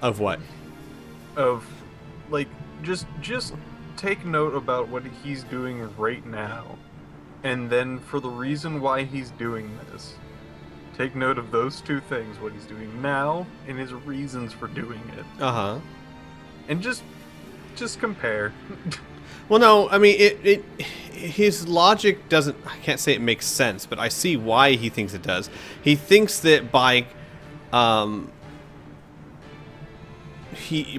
Of what? Of, like, just take note about what he's doing right now, and then for the reason why he's doing this, take note of those two things: what he's doing now and his reasons for doing it, and just compare. Well, no, I mean, his logic doesn't, I can't say it makes sense, but I see why he thinks it does. He thinks that by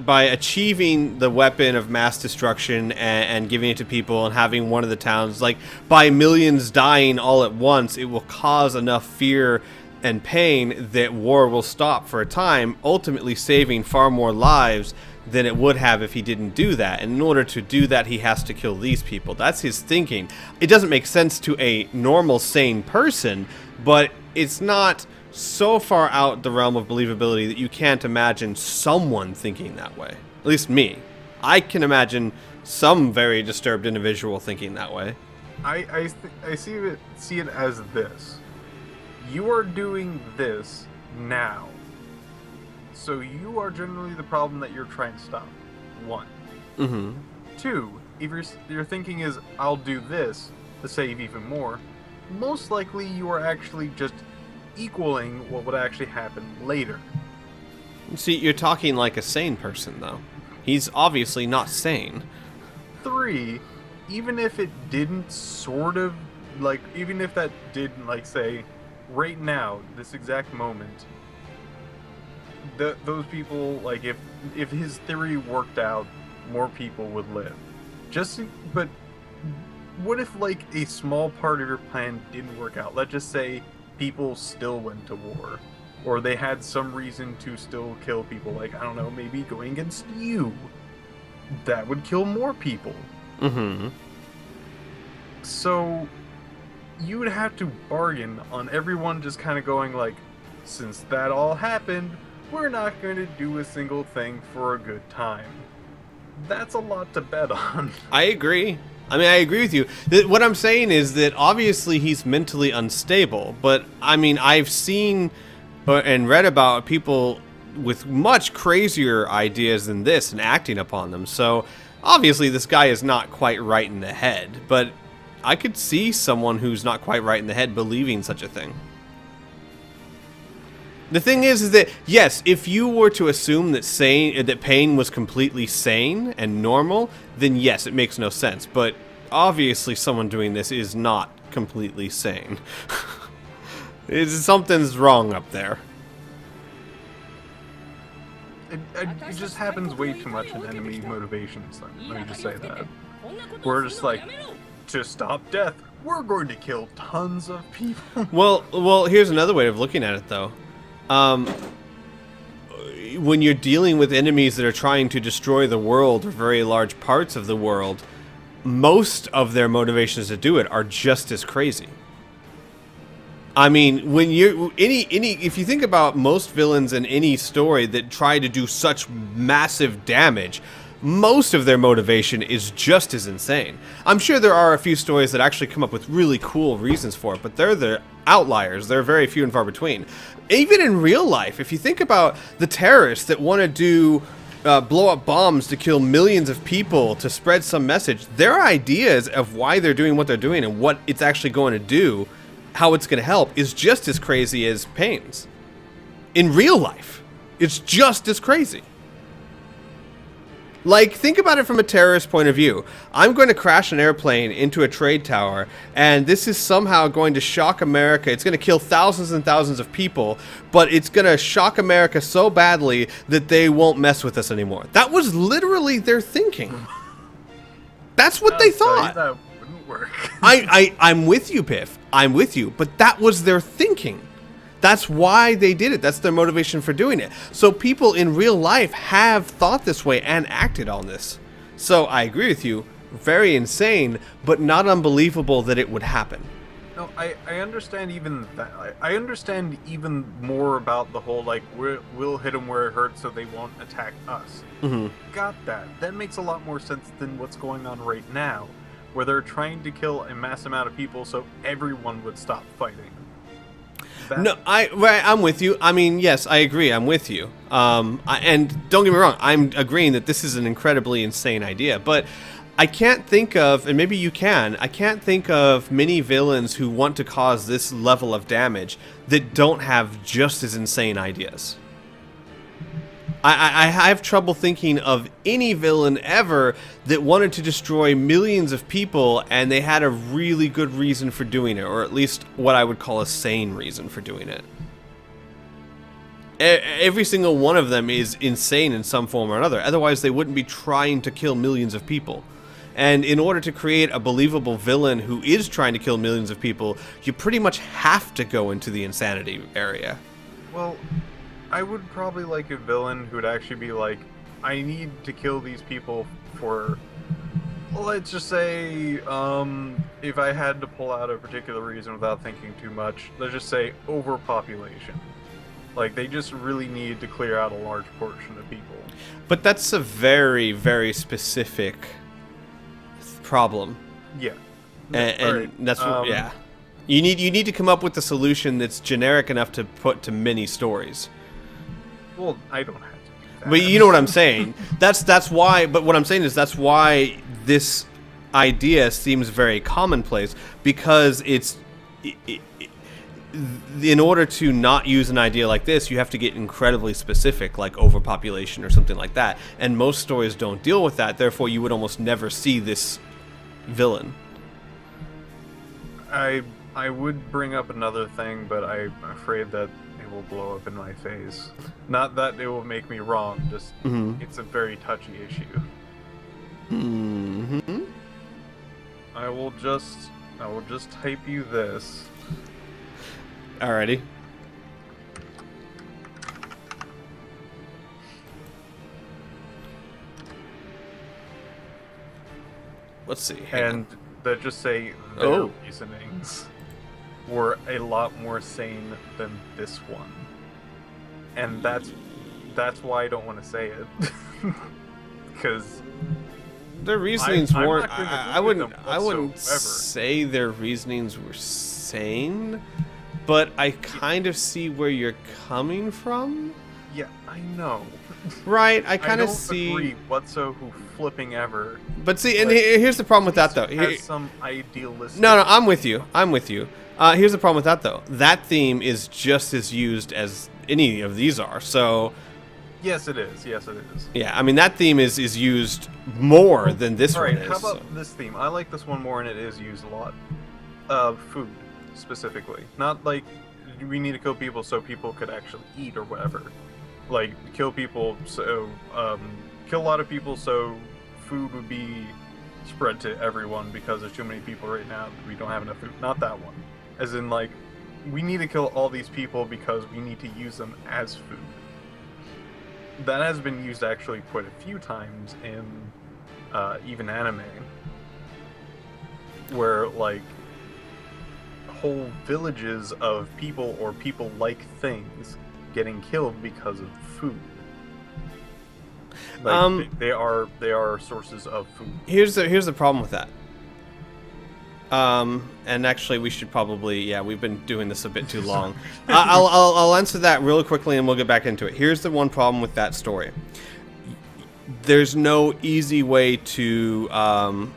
achieving the weapon of mass destruction and giving it to people and having one of the towns, like, by millions dying all at once, it will cause enough fear and pain that war will stop for a time, ultimately saving far more lives than it would have if he didn't do that. And in order to do that, he has to kill these people. That's his thinking. It doesn't make sense to a normal, sane person, but it's not so far out the realm of believability that you can't imagine someone thinking that way. At least me. I can imagine some very disturbed individual thinking that way. I see it as this. You are doing this now. So you are generally the problem that you're trying to stop. 1. Mm-hmm. 2, if your thinking is, I'll do this to save even more, most likely you are actually just equaling what would actually happen later. See, you're talking like a sane person, though. He's obviously not sane. 3, even if it didn't sort of, like, even if that didn't, like, say, right now, this exact moment, those people, like, if his theory worked out, more people would live. But what if, like, a small part of your plan didn't work out? Let's just say people still went to war, or they had some reason to still kill people, like, I don't know, maybe going against you. That would kill more people. Mm-hmm. So you would have to bargain on everyone just kind of going like, since that all happened, we're not going to do a single thing for a good time. That's a lot to bet on. I agree. I mean, I agree with you. What I'm saying is that obviously he's mentally unstable, but I mean, I've seen and read about people with much crazier ideas than this and acting upon them. So obviously this guy is not quite right in the head, but I could see someone who's not quite right in the head believing such a thing. The thing is that, yes, if you were to assume that pain was completely sane and normal, then yes, it makes no sense. But obviously someone doing this is not completely sane. Something's wrong up there. It just happens way too much in enemy motivations, let me just say that. We're just like, to stop death, we're going to kill tons of people. Well, here's another way of looking at it, though. When you're dealing with enemies that are trying to destroy the world or very large parts of the world, most of their motivations to do it are just as crazy. I mean, when you if you think about most villains in any story that try to do such massive damage, most of their motivation is just as insane. I'm sure there are a few stories that actually come up with really cool reasons for it, but they're the outliers. They're very few and far between. Even in real life, if you think about the terrorists that want to do blow up bombs to kill millions of people to spread some message, their ideas of why they're doing what they're doing and what it's actually going to do, how it's going to help, is just as crazy as Payne's. In real life, it's just as crazy. Like, think about it from a terrorist point of view. I'm going to crash an airplane into a trade tower, and this is somehow going to shock America. It's going to kill thousands and thousands of people, but it's going to shock America so badly that they won't mess with us anymore. That was literally their thinking. That's what they thought. That wouldn't work. I'm with you, Piff. I'm with you. But that was their thinking. That's why they did it. That's their motivation for doing it. So people in real life have thought this way and acted on this. So I agree with you. Very insane, but not unbelievable that it would happen. No, I understand even that. I understand even more about the whole, like, we'll hit them where it hurts so they won't attack us. Mm-hmm. Got that. That makes a lot more sense than what's going on right now, where they're trying to kill a mass amount of people so everyone would stop fighting. No, I'm with you. I mean, yes, I agree. I'm with you. And don't get me wrong, I'm agreeing that this is an incredibly insane idea, but I can't think of, and maybe you can, I can't think of many villains who want to cause this level of damage that don't have just as insane ideas. I have trouble thinking of any villain ever that wanted to destroy millions of people and they had a really good reason for doing it, or at least what I would call a sane reason for doing it. Every single one of them is insane in some form or another, otherwise they wouldn't be trying to kill millions of people. And in order to create a believable villain who is trying to kill millions of people, you pretty much have to go into the insanity area. Well, I would probably like a villain who would actually be like, I need to kill these people for, let's just say, if I had to pull out a particular reason without thinking too much, let's just say overpopulation. Like, they just really need to clear out a large portion of people. But that's a very, very specific problem. Yeah. And right. that's what, yeah. You need to come up with a solution that's generic enough to put to many stories. Well, I don't have to do that. But you know what I'm saying. That's why. But what I'm saying is that's why this idea seems very commonplace, because in order to not use an idea like this, you have to get incredibly specific, like overpopulation or something like that. And most stories don't deal with that. Therefore, you would almost never see this villain. I would bring up another thing, but I'm afraid that it will blow up in my face. Not that it will make me wrong, just it's a very touchy issue. Mm-hmm. I will just type you this. Alrighty. Let's see. And that just say their reasonings were a lot more sane than this one. And that's why I don't want to say it. Because their reasonings weren't. I wouldn't say their reasonings were sane, but I kind of see where you're coming from. Yeah, I know. Right, I kind of see. I don't agree whatsoever flipping ever. But see, and here's the problem with that, though. Has some idealistic. No, I'm with you. Here's the problem with that, though. That theme is just as used as any of these are. So. Yes, it is. Yes, it is. Yeah, I mean that theme is used more than this one is. How about this theme? I like this one more, and it is used a lot. Food, specifically. Not like we need to kill people so people could actually eat or whatever. Like, kill people so, kill a lot of people so food would be spread to everyone because there's too many people right now that we don't have enough food. Not that one. As in, like, we need to kill all these people because we need to use them as food. That has been used actually quite a few times in, even anime. Where, like, whole villages of people or people-like things getting killed because of food. Like, they are sources of food. Here's the problem with that. And actually, we should probably we've been doing this a bit too long. I'll answer that real quickly, and we'll get back into it. Here's the one problem with that story. There's no easy way to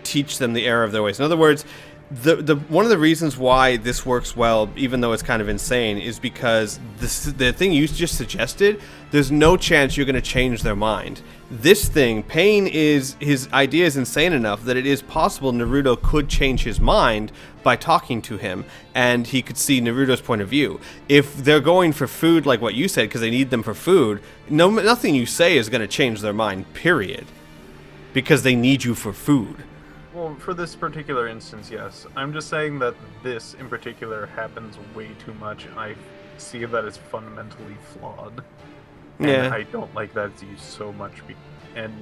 teach them the error of their ways. In other words, the one of the reasons why this works well, even though it's kind of insane, is because the thing you just suggested, there's no chance you're going to change their mind. This thing, Pain, his idea is insane enough that it is possible Naruto could change his mind by talking to him, and he could see Naruto's point of view. If they're going for food, like what you said, because they need them for food, nothing you say is going to change their mind, period. Because they need you for food. Well, for this particular instance, yes. I'm just saying that this, in particular, happens way too much, and I see that it's fundamentally flawed. And I don't like that it's used so much, and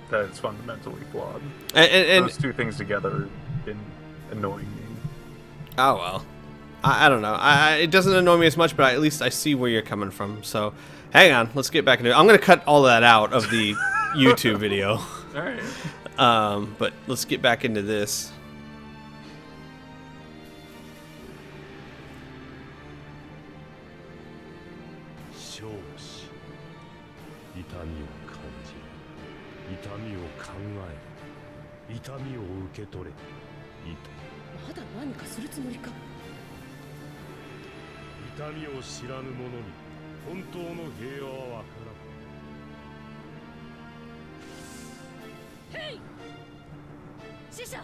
that it's fundamentally flawed. And those two things together have been annoying me. Oh, well. I don't know. It doesn't annoy me as much, but at least I see where you're coming from. So, hang on. Let's get back into it. I'm going to cut all that out of the YouTube video. All right. But let's get back into this. 痛みを感じ痛みを考え痛みを受け取れまだ何かするつもりか。痛みを知らぬ者に本当の平和はわからん。ヘイ死者、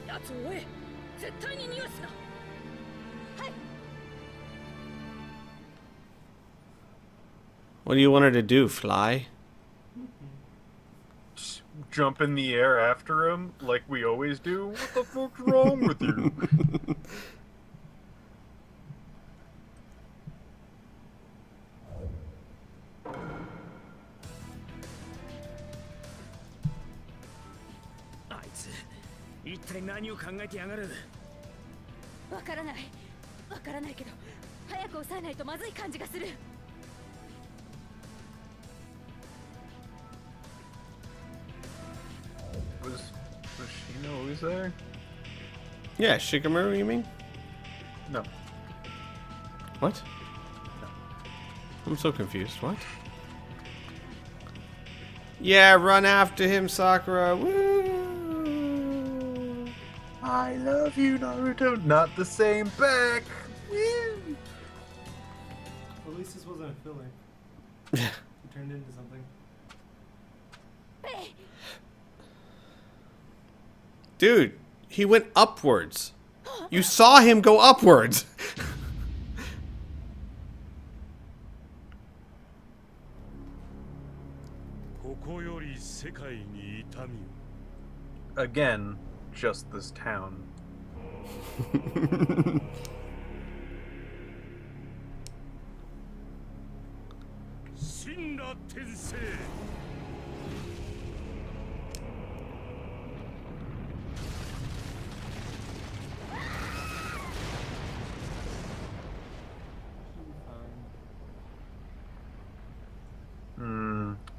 奴を追え。絶対に逃がすな。はい。 What do you want her to do, fly? Jump in the air after him like we always do? What the fuck's wrong with you? What? わからないけど早く抑えないとまずい感じがする。Was Shino always there? Yeah, Shikamaru, you mean? No. What? I'm so confused. What? Yeah, run after him, Sakura. Woo! I love you, Naruto. Not the same back. Woo! At least this wasn't a filler. It turned into something. Dude, he went upwards. You saw him go upwards. Again, just this town.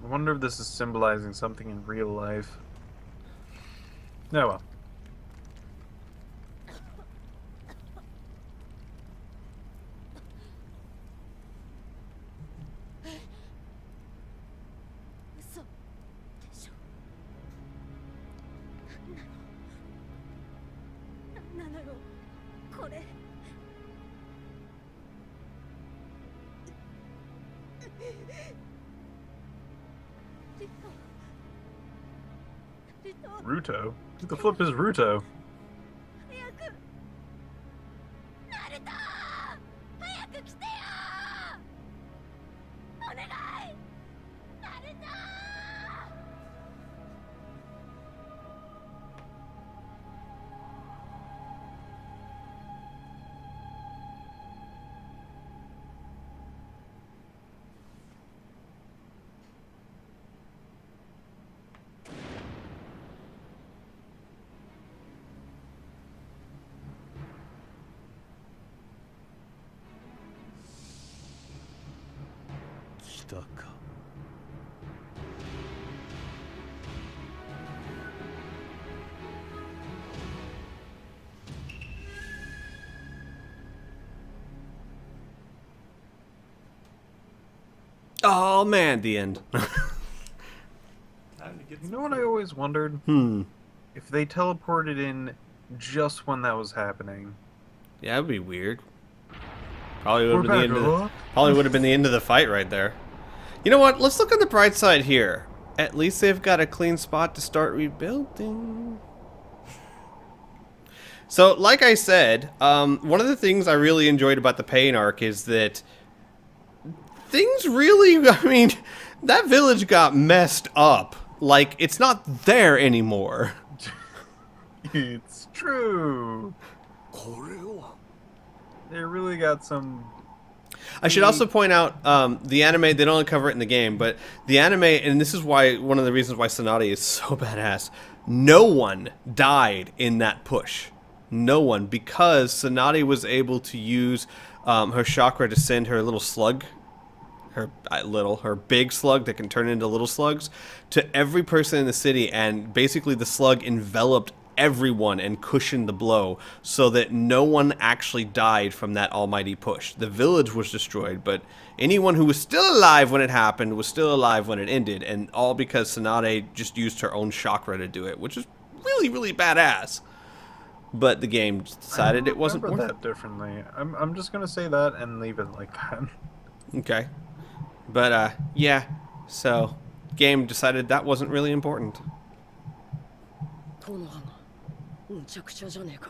I wonder if this is symbolizing something in real life. Oh well. Ruto? Who the flip is Ruto? Oh man, the end. You know what I always wondered? If they teleported in just when that was happening. Yeah, that'd be weird. Probably would have been the end of the fight right there. You know what? Let's look on the bright side here. At least they've got a clean spot to start rebuilding. So, like I said, one of the things I really enjoyed about the Pain arc is that things really, I mean, that village got messed up. Like, it's not there anymore. It's true. They really got some... I should also point out, the anime, they don't only cover it in the game, but the anime, and this is why one of the reasons why Tsunade is so badass, no one died in that push. No one, because Tsunade was able to use her chakra to send her little slug, her big slug that can turn into little slugs, to every person in the city, and basically the slug enveloped everyone and cushioned the blow so that no one actually died from that almighty push. The village was destroyed, but anyone who was still alive when it happened was still alive when it ended, and all because Tsunade just used her own chakra to do it, which is really, really badass. But the game decided it wasn't worth that differently. I'm just gonna say that and leave it like that. Okay. But, yeah. So, game decided that wasn't really important. この葉がむちゃくちゃじゃねえか。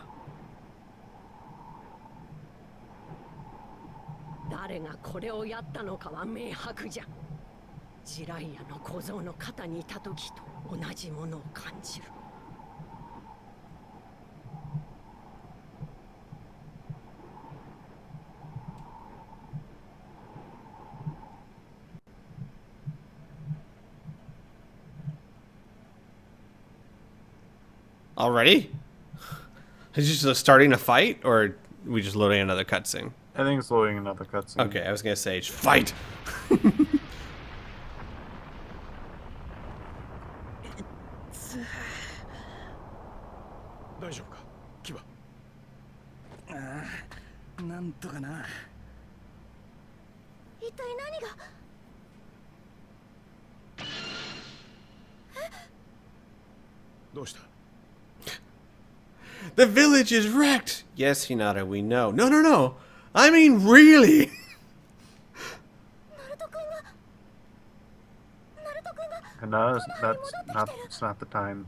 誰がこれをやったのかは明白じゃ。ジライアの小僧の肩にいた時と同じものを感じる。Already? Is he just starting a fight, or are we just loading another cutscene? I think it's loading another cutscene. Okay, I was gonna say, fight! 大丈夫かキバ。ああ、なんとかな。一体何が。どうした？ The village is wrecked! Yes, Hinata, we know. No, no, no! I mean, really! ナルト君が。ナルト君が。 And that's not the time.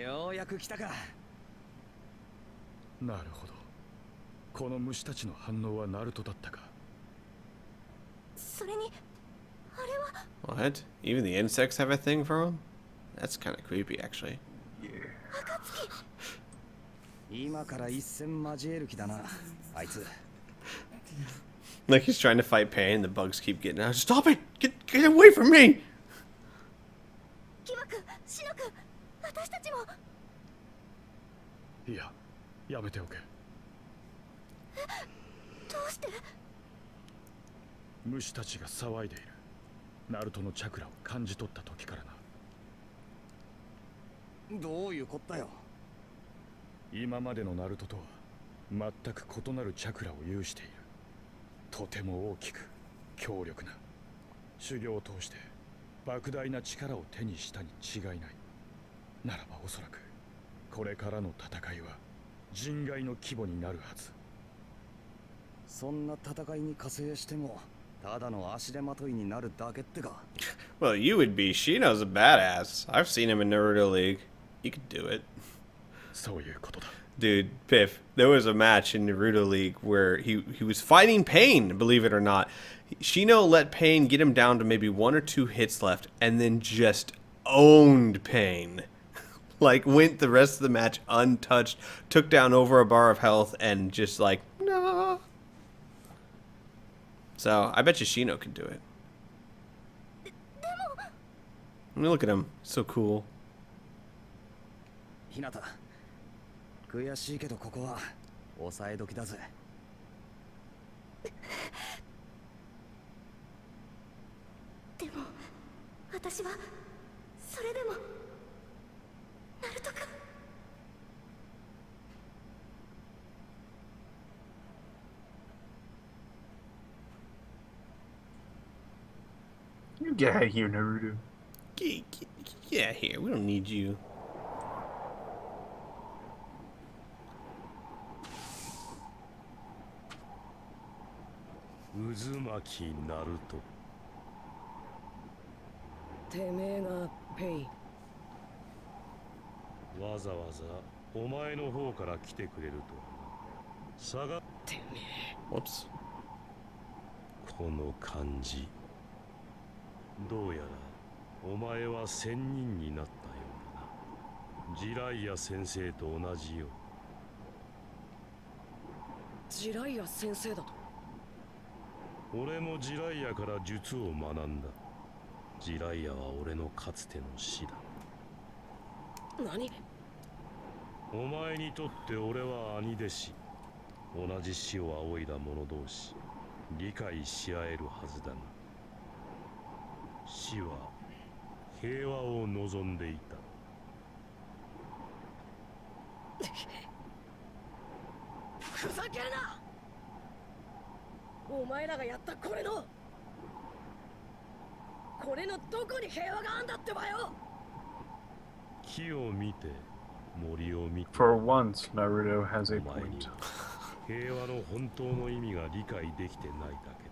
ようやく来たか。なるほど。この虫たちの反応はナルトだったか。それにあれは。 What? Even the insects have a thing for him? That's kind of creepy, actually. 今から一戦交える気だな、あいつ。 Like he's trying to fight pain, the bugs keep getting out. Stop it! Get away from me! キバ君、シノ君、私たちも。いや、やめておけ。どうして？虫たちが騒いでいる。ナルトのチャクラを感じ取った時からな。どういうこったよ。今までのナルトとは全く異なるチャクラを有している。とても大きく強力な。修行を通して莫大な力を手にしたに違いない。ならばおそらくこれからの戦いは人外の規模になるはず。そんな戦いに加勢してもただの足手まといになるだけってか。 Well, you would be. Shino's a badass. I've seen him in Naruto League. He could do it. そういうことだ。 Dude, Piff, there was a match in Naruto League where he was fighting Pain, believe it or not. Shino let Pain get him down to maybe 1 or 2 hits left and then just owned Pain. Like, went the rest of the match untouched, took down over a bar of health, and just like, nah. So, I bet you Shino can do it. I mean, look at him. So cool. ひなた、悔しいけどここは抑え時だぜ。でも私はそれでもナルト君。You get out of here, Naruto. Yeah, here. We don't need you. Uzumaki Naruto. てめえがペイ。わざわざお前の方から来てくれるとはな。下がてめえ。 Whoops. この感じ。どうやらお前は仙人になったようだな。ジライア先生と同じよ。ジライア先生だと。俺もジライアから術を学んだ。ジライアは俺のかつての師だ。何？お前にとって俺は兄弟子。同じ死を仰いだ者同士、理解し合えるはずだが。死は平和を望んでいた。ふざけるな。お前らがやったこれのどこに平和があんだってばよ。木を見て森を見て For once, Naruto has a お前に point. 平和の本当の意味が理解できてないだけ